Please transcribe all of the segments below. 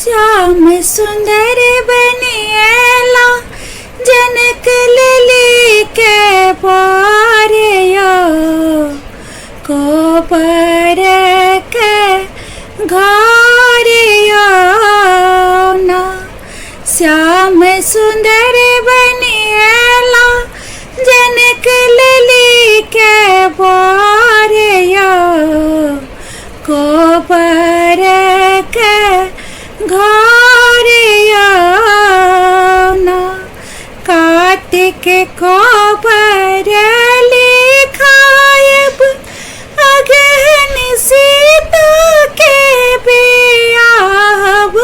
श्याम सुंदर बनिएला जनक लली के पारियो को पर के घारियो ना। श्याम सुंदर बनिएला जनक लली के पारियो को पर के घारियो ना। कार्तिक को पर लिखायब अगहन सीता के बियाहब।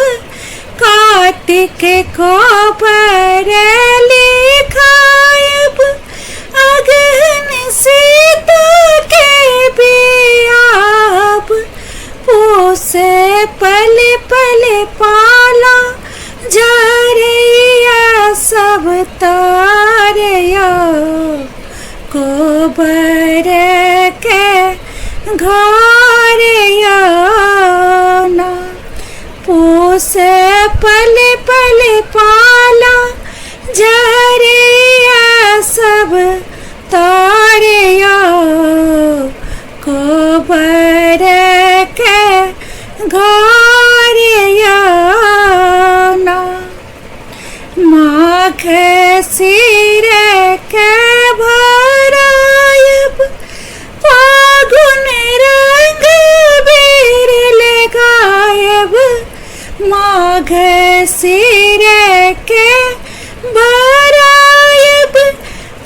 कार्तिक को पर लिखायब अगहन सीता के बियाहब। पोसे पल पल पाला झरिया सब तारियो को बर के घारियो ना। पोसे पल पल पाला झरिया सब तारियो को बर के घारियो ना। माघ सिर के भरायब फागुन रंग बीर लगायब। माघ सिर के भरायब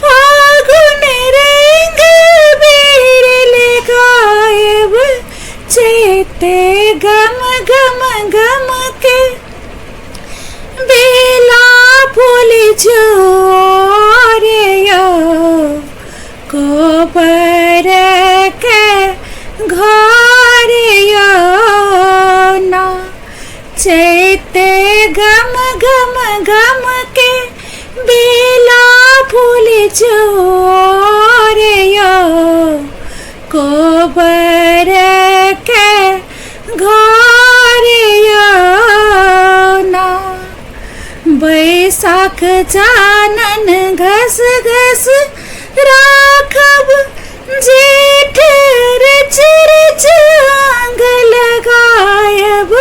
फागुन रंग बीर लगायब। चेते गम गम गम के बेला फूल जोरियो को पर के घारियो ना। चैते गम गम गम के बेला फूल जोरियो को पर के घारियो ना। बैसाख जानन घस घस राखब जेठ रच रच आंग लगायब।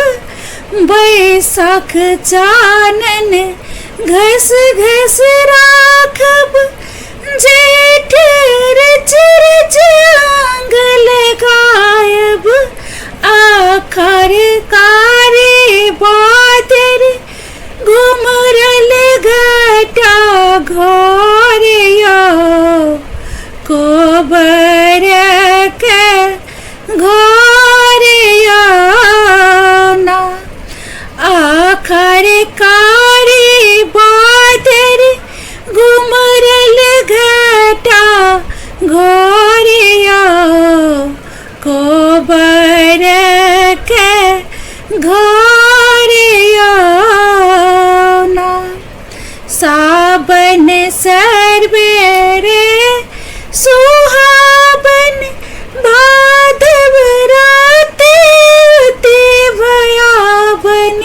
बैसाख जानन घस घस राखब जेठ रच रच आंग लगायब। आखर कारी बादर घुमरल घटा घोरियो को बर के घोरियो ना। आखर कारी बादर घुमरल घटा घोरियो को बर के घोरियो ना। सावन सरबेरे सुहावन भादव राते उते भयावन।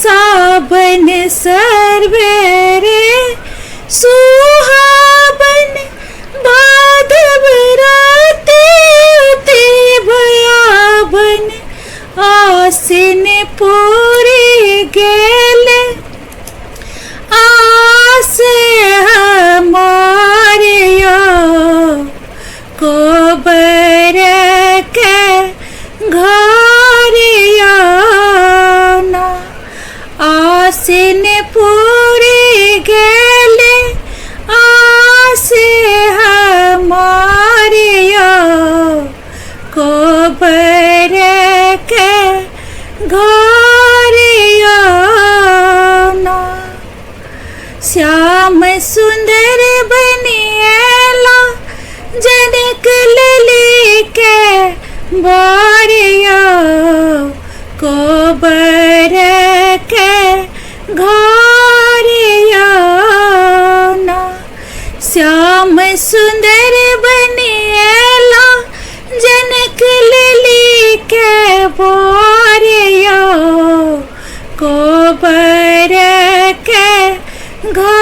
सावन सरबेरे सुहावन भादव राते उते भयावन। आसिन पूरी गेल आस हमारियो को बर के घारियो ना। आसिन पूरी गेल आस हमारियो को बर के घारियो ना। श्याम सुंदर बनिएला जनक लली के बारियो को बर के घारियो ना। श्याम सुंदर बनिएला जनक लली के बारियो गोबर के घर